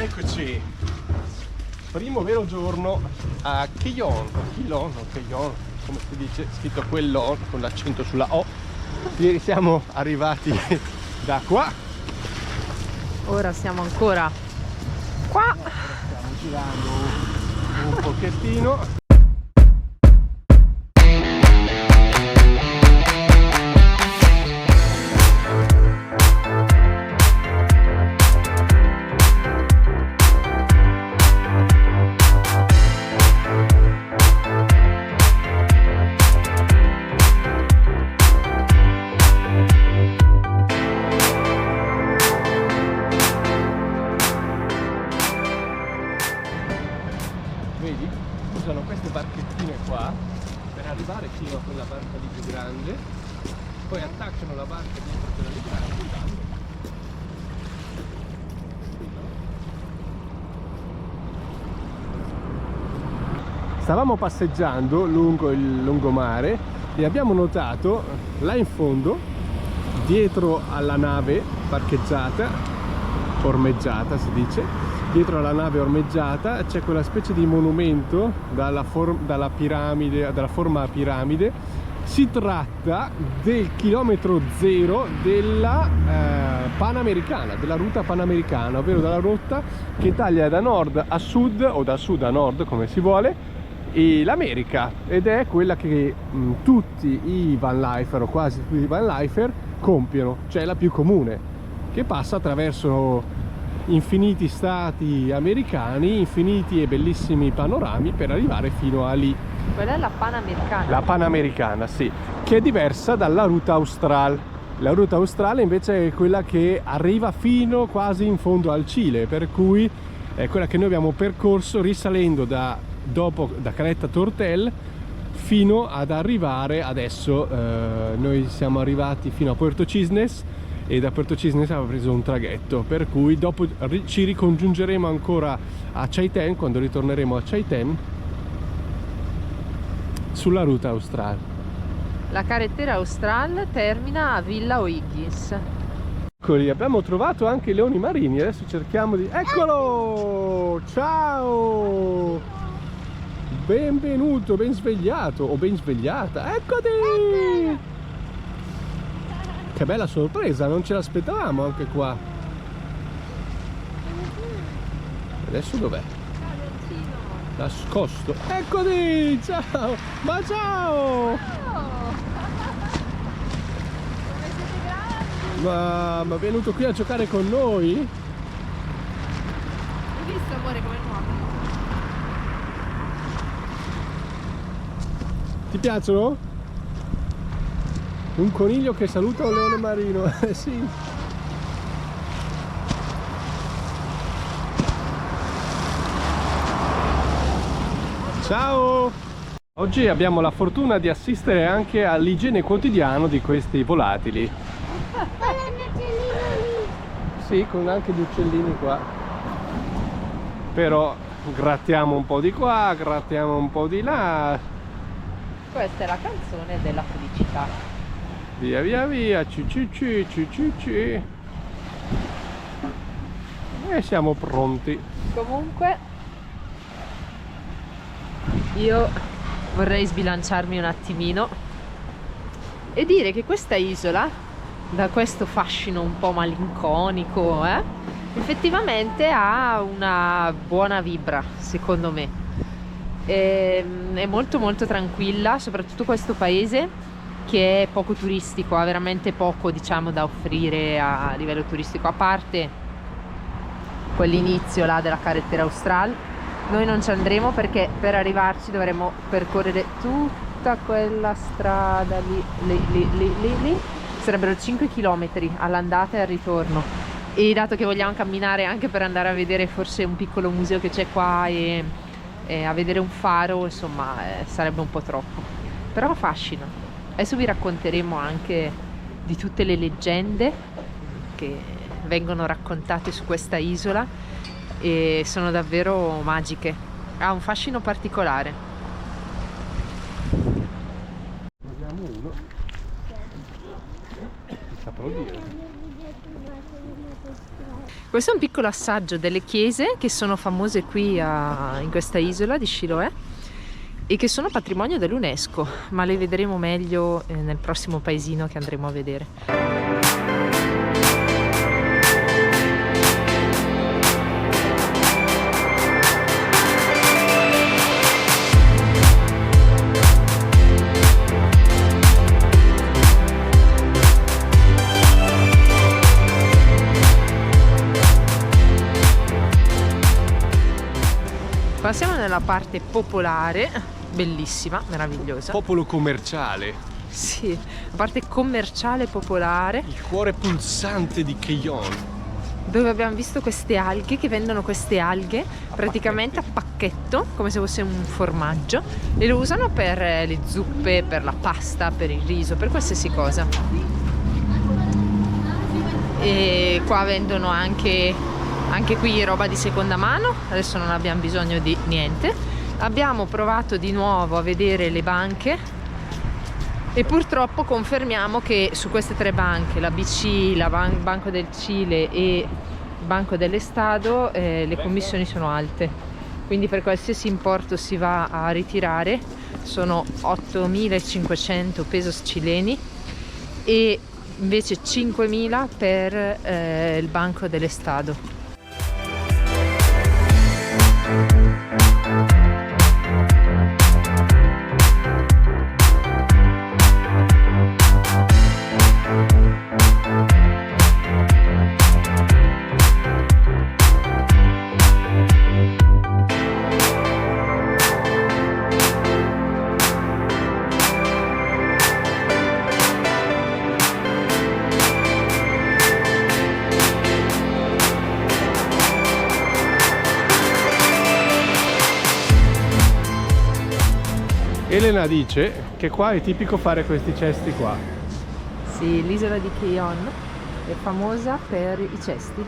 Eccoci, primo vero giorno a Keyon, come si dice, scritto quello con l'accento sulla O. Ieri siamo arrivati da qua. Ora siamo ancora qua. Stiamo girando un pochettino. Vedi? Usano queste barchettine qua per arrivare fino a quella barca lì più grande, poi attaccano la barca dietro quella lì grande e vanno. Stavamo passeggiando lungo il lungomare e abbiamo notato là in fondo, dietro alla nave parcheggiata, ormeggiata si dice, dietro alla nave ormeggiata c'è quella specie di monumento dalla forma a piramide. Si tratta del chilometro zero della Panamericana, della ruta Panamericana, ovvero della rotta che taglia da nord a sud o da sud a nord, come si vuole, e l'America, ed è quella che tutti i van lifer o quasi tutti i van lifer compiono, cioè la più comune, che passa attraverso infiniti stati americani, infiniti e bellissimi panorami per arrivare fino a lì. Quella è la Panamericana. La Panamericana, sì, che è diversa dalla ruta Austral. La ruta Australe invece è quella che arriva fino quasi in fondo al Cile, per cui è quella che noi abbiamo percorso risalendo da Caleta Tortel fino ad arrivare adesso. Noi siamo arrivati fino a Puerto Cisnes e da Puerto Cisnes abbiamo preso un traghetto, per cui dopo ci ricongiungeremo ancora a Chaitén, quando ritorneremo a Chaitén sulla ruta Austral. La carretera Austral termina a Villa O'Higgins. Eccoli, abbiamo trovato anche i leoni marini, adesso cerchiamo di... Eccolo! Ciao! Benvenuto, ben svegliato o ben svegliata, eccoti! Che bella sorpresa, non ce l'aspettavamo anche qua. Adesso dov'è? Nascosto. Eccoti! Ciao! Ma ciao! Ma è venuto qui a giocare con noi? Hai visto, amore, come nuovo? Ti piacciono? Un coniglio che saluta un leone marino, sì. Ciao! Oggi abbiamo la fortuna di assistere anche all'igiene quotidiano di questi volatili. Sì, con anche gli uccellini qua. Però grattiamo un po' di qua, grattiamo un po' di là. Questa è la canzone della felicità. Via via via, ci. E siamo pronti. Comunque io vorrei sbilanciarmi un attimino e dire che questa isola, da questo fascino un po' malinconico, effettivamente ha una buona vibra, secondo me. È molto molto tranquilla, soprattutto questo paese, che è poco turistico, ha veramente poco, diciamo, da offrire a livello turistico, a parte quell'inizio là della carretera Austral. Noi non ci andremo perché per arrivarci dovremo percorrere tutta quella strada lì. Sarebbero 5 km all'andata e al ritorno, e dato che vogliamo camminare anche per andare a vedere forse un piccolo museo che c'è qua e a vedere un faro, insomma, sarebbe un po' troppo, però affascina. Adesso vi racconteremo anche di tutte le leggende che vengono raccontate su questa isola e sono davvero magiche, ha un fascino particolare. Vediamo uno. Ti saprò dire. Questo è un piccolo assaggio delle chiese che sono famose qui in questa isola di Chiloé e che sono patrimonio dell'UNESCO, ma le vedremo meglio nel prossimo paesino che andremo a vedere. Passiamo nella parte popolare, bellissima, meravigliosa. Popolo commerciale. Sì, la parte commerciale popolare. Il cuore pulsante di Keyon. Dove abbiamo visto queste alghe, che vendono queste alghe praticamente a pacchetto, come se fosse un formaggio. E lo usano per le zuppe, per la pasta, per il riso, per qualsiasi cosa. E qua vendono anche qui roba di seconda mano, adesso non abbiamo bisogno di niente. Abbiamo provato di nuovo a vedere le banche e purtroppo confermiamo che su queste tre banche, la BC, la Banco del Cile e il Banco dell'Estado, le commissioni sono alte, quindi per qualsiasi importo si va a ritirare sono 8.500 pesos cileni e invece 5.000 per il Banco dell'Estado. Elena dice che qua è tipico fare questi cesti qua. Sì, l'isola di Keyon è famosa per i cesti,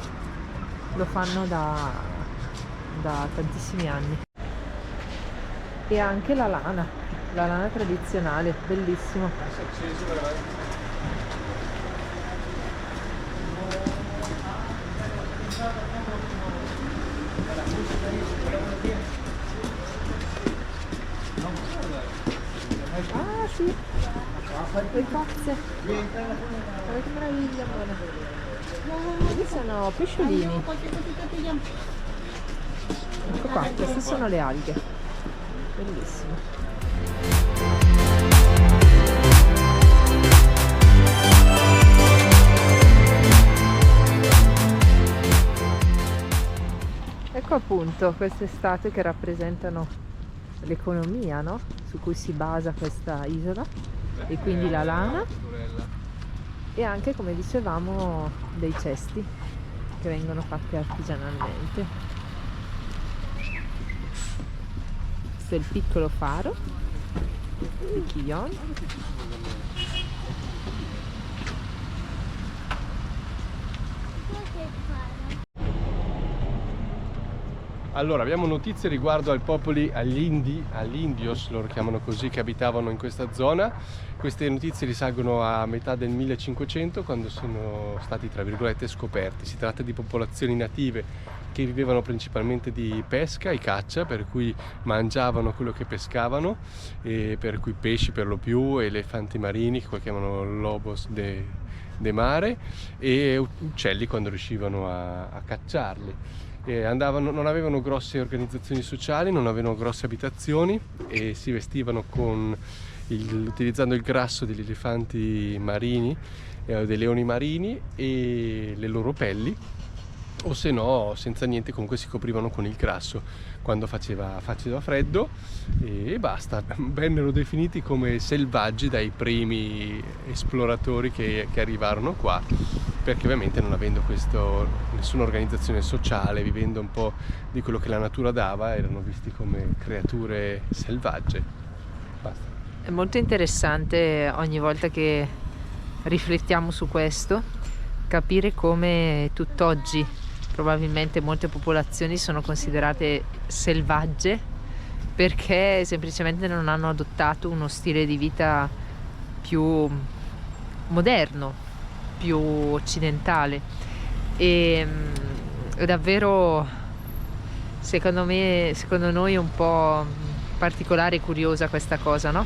lo fanno da tantissimi anni. E anche la lana tradizionale, bellissimo. Ah sì, le cozze, guarda che meraviglia, buona. Qui sono pesciolini. Ecco qua, queste sono le alghe, bellissimo. Ecco appunto queste statue che rappresentano l'economia, no? Su cui si basa questa isola, e quindi la lana e anche, come dicevamo, dei cesti che vengono fatti artigianalmente. Questo è il piccolo faro di Keyon. Allora, abbiamo notizie riguardo ai popoli, agli indios, loro chiamano così, che abitavano in questa zona. Queste notizie risalgono a metà del 1500, quando sono stati, tra virgolette, scoperti. Si tratta di popolazioni native che vivevano principalmente di pesca e caccia, per cui mangiavano quello che pescavano, e per cui pesci per lo più, elefanti marini, che chiamano lobos de mare, e uccelli quando riuscivano a cacciarli. Non avevano grosse organizzazioni sociali, non avevano grosse abitazioni e si vestivano utilizzando il grasso degli elefanti marini, dei leoni marini e le loro pelli, o se no senza niente, comunque si coprivano con il grasso quando faceva freddo, e basta. Vennero definiti come selvaggi dai primi esploratori che arrivarono qua, perché ovviamente, non avendo nessuna organizzazione sociale, vivendo un po' di quello che la natura dava, erano visti come creature selvagge. Basta. È molto interessante ogni volta che riflettiamo su questo, capire come tutt'oggi probabilmente molte popolazioni sono considerate selvagge perché semplicemente non hanno adottato uno stile di vita più moderno, più occidentale e è davvero, secondo noi è un po' particolare e curiosa questa cosa, no?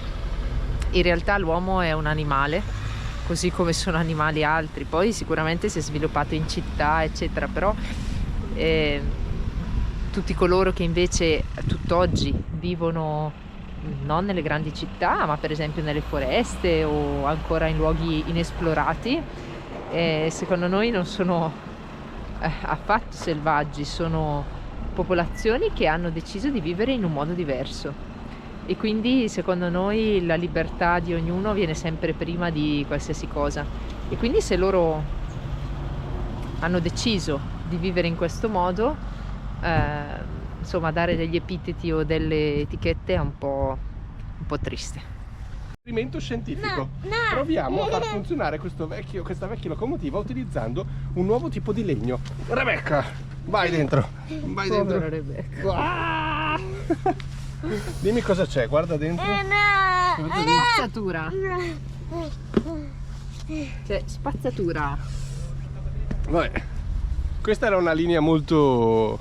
In realtà l'uomo è un animale, così come sono animali altri, poi sicuramente si è sviluppato in città eccetera, però tutti coloro che invece tutt'oggi vivono non nelle grandi città, ma per esempio nelle foreste o ancora in luoghi inesplorati, secondo noi non sono affatto selvaggi, sono popolazioni che hanno deciso di vivere in un modo diverso. E quindi secondo noi la libertà di ognuno viene sempre prima di qualsiasi cosa. E quindi se loro hanno deciso di vivere in questo modo, insomma, dare degli epiteti o delle etichette è un po' triste. Esperimento scientifico. Proviamo a far funzionare questa vecchia locomotiva utilizzando un nuovo tipo di legno. Rebecca, vai dentro. Vai dentro. Povera Rebecca. Dimmi cosa c'è, guarda dentro. Spazzatura. C'è spazzatura. Vabbè, questa era una linea molto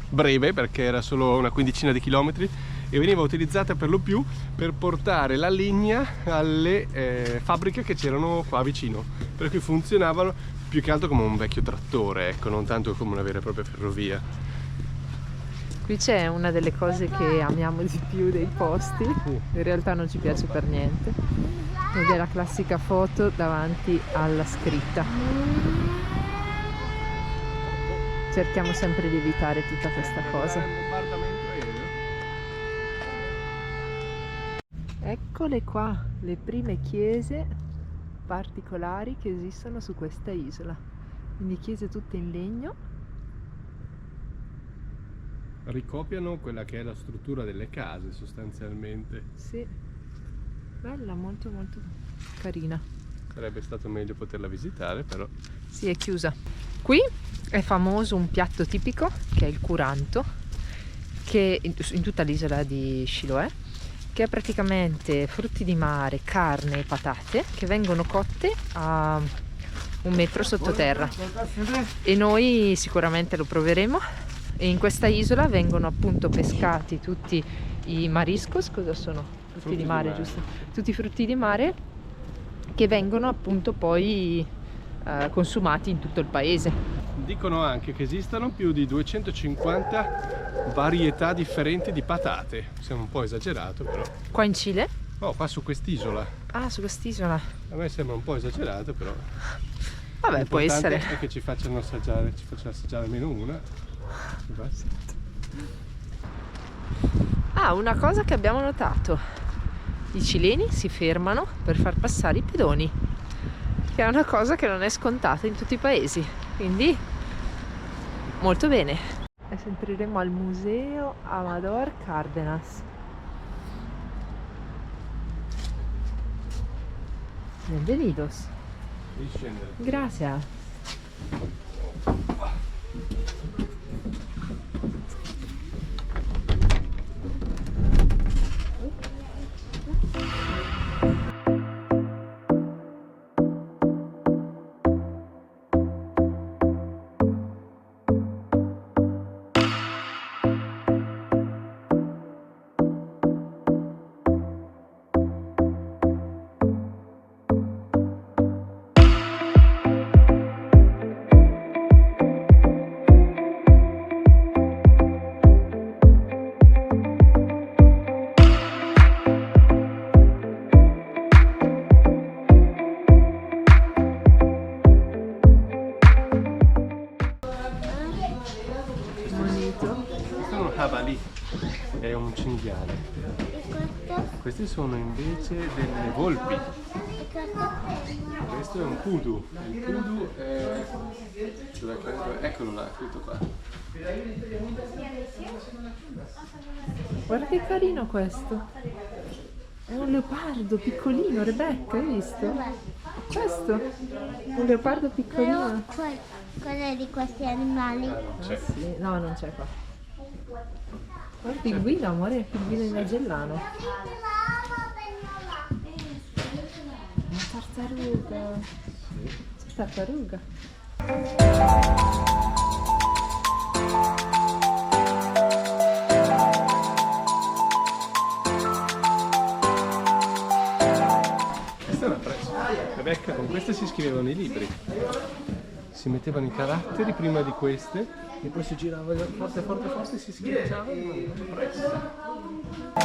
breve perché era solo una quindicina di chilometri e veniva utilizzata per lo più per portare la legna alle fabbriche che c'erano qua vicino, per cui funzionavano più che altro come un vecchio trattore, ecco, non tanto come una vera e propria ferrovia. Qui c'è una delle cose che amiamo di più dei posti, in realtà non ci piace per niente, ed è la classica foto davanti alla scritta. Cerchiamo sempre di evitare tutta questa cosa. Eccole qua, le prime chiese particolari che esistono su questa isola, quindi chiese tutte in legno. Ricopiano quella che è la struttura delle case sostanzialmente. Sì, bella, molto molto carina. Sarebbe stato meglio poterla visitare, però. Sì, è chiusa. Qui è famoso un piatto tipico che è il curanto, che in tutta l'isola di Chiloé, che è praticamente frutti di mare, carne e patate che vengono cotte a 1 metro sottoterra, e noi sicuramente lo proveremo. E in questa isola vengono appunto pescati tutti i mariscos, cosa sono? Frutti di mare, giusto? Tutti i frutti di mare che vengono appunto poi consumati in tutto il paese. Dicono anche che esistano più di 250 varietà differenti di patate. Sembra un po' esagerato, però. Qua in Cile? Oh, qua su quest'isola. Ah, su quest'isola. A me sembra un po' esagerato, però. Vabbè, può essere. L'importante è che ci facciano assaggiare almeno una. Basta. Ah, una cosa che abbiamo notato: i cileni si fermano per far passare i pedoni, che è una cosa che non è scontata in tutti i paesi, quindi molto bene. Adesso entreremo al museo Amador Cárdenas. Bienvenidos. Gracias. Jabalì, è un cinghiale. Questi sono invece delle volpi. Questo è un kudu. Il kudu è... Eccolo là, tutto qua. Guarda che carino questo. È un leopardo piccolino, Rebecca, hai visto? Questo? Un leopardo piccolino. Quello di questi animali. C'è. Sì. No, non c'è qua. Guarda il pinguino, amore, il pinguino in Magellano. Una tartaruga. Tartaruga. Questa è una presa. Rebecca, con queste si scrivevano i libri. Si mettevano i caratteri prima di queste e poi si girava forte forte forte e si schiacciava una pressa.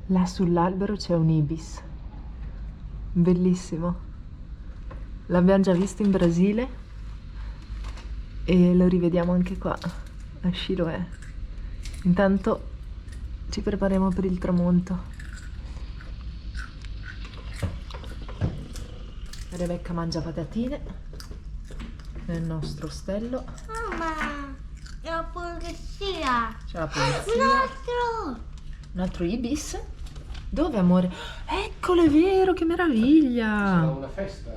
Là sull'albero c'è un ibis, bellissimo. L'abbiamo già visto in Brasile e lo rivediamo anche qua a Chiloé. Intanto ci prepariamo per il tramonto. Rebecca mangia patatine nel nostro ostello. Mamma, la polizia. C'è la polizia. Un altro ibis? Dove, amore? Eccolo, è vero, che meraviglia! Una festa.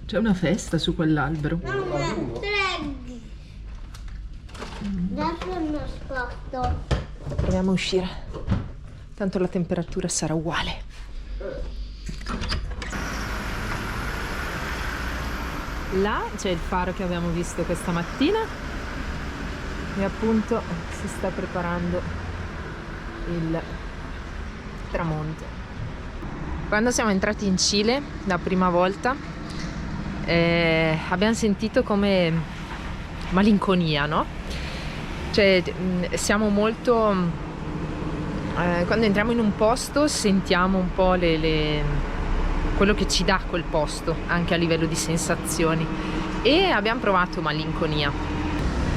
C'è una festa su quell'albero. Mamma, Draghi. Adesso uno spotto. Proviamo a uscire. Tanto la temperatura sarà uguale. Là c'è il faro che abbiamo visto questa mattina e appunto si sta preparando il tramonto. Quando siamo entrati in Cile la prima volta abbiamo sentito come malinconia, no? Cioè siamo molto quando entriamo in un posto sentiamo un po' quello che ci dà quel posto anche a livello di sensazioni e abbiamo provato malinconia.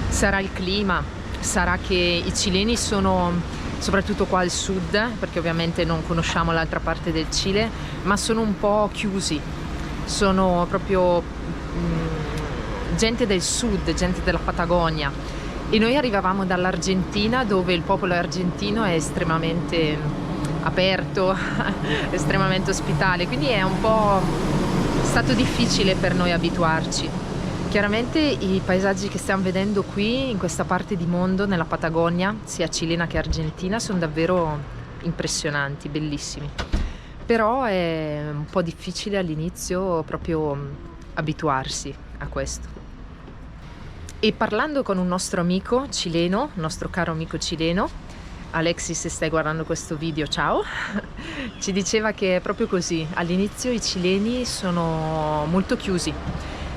Sarà il clima, sarà che i cileni sono soprattutto qua al sud, perché ovviamente non conosciamo l'altra parte del Cile, ma sono un po' chiusi, sono proprio gente del sud, gente della Patagonia, e noi arrivavamo dall'Argentina dove il popolo argentino è estremamente aperto, estremamente ospitale, quindi è un po' stato difficile per noi abituarci. Chiaramente i paesaggi che stiamo vedendo qui in questa parte di mondo, nella Patagonia, sia cilena che argentina, sono davvero impressionanti, bellissimi. Però è un po' difficile all'inizio proprio abituarsi a questo. E parlando con un nostro amico cileno, un nostro caro amico cileno, Alexis, se stai guardando questo video, ciao, ci diceva che è proprio così, all'inizio i cileni sono molto chiusi.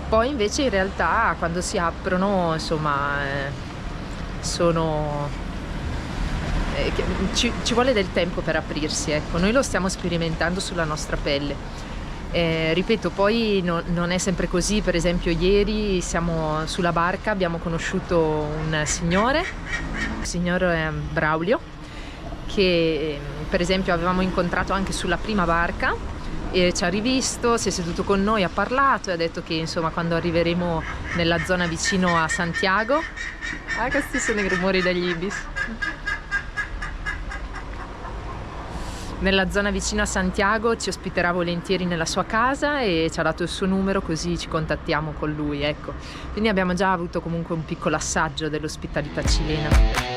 Poi invece in realtà quando si aprono, insomma, ci vuole del tempo per aprirsi, ecco. Noi lo stiamo sperimentando sulla nostra pelle. Ripeto, poi non è sempre così. Per esempio ieri siamo sulla barca, abbiamo conosciuto un signore, il signor Braulio, che per esempio avevamo incontrato anche sulla prima barca. E ci ha rivisto, si è seduto con noi, ha parlato e ha detto che insomma quando arriveremo nella zona vicino a Santiago, questi sono i rumori degli ibis, nella zona vicino a Santiago ci ospiterà volentieri nella sua casa e ci ha dato il suo numero, così ci contattiamo con lui, ecco. Quindi abbiamo già avuto comunque un piccolo assaggio dell'ospitalità cilena.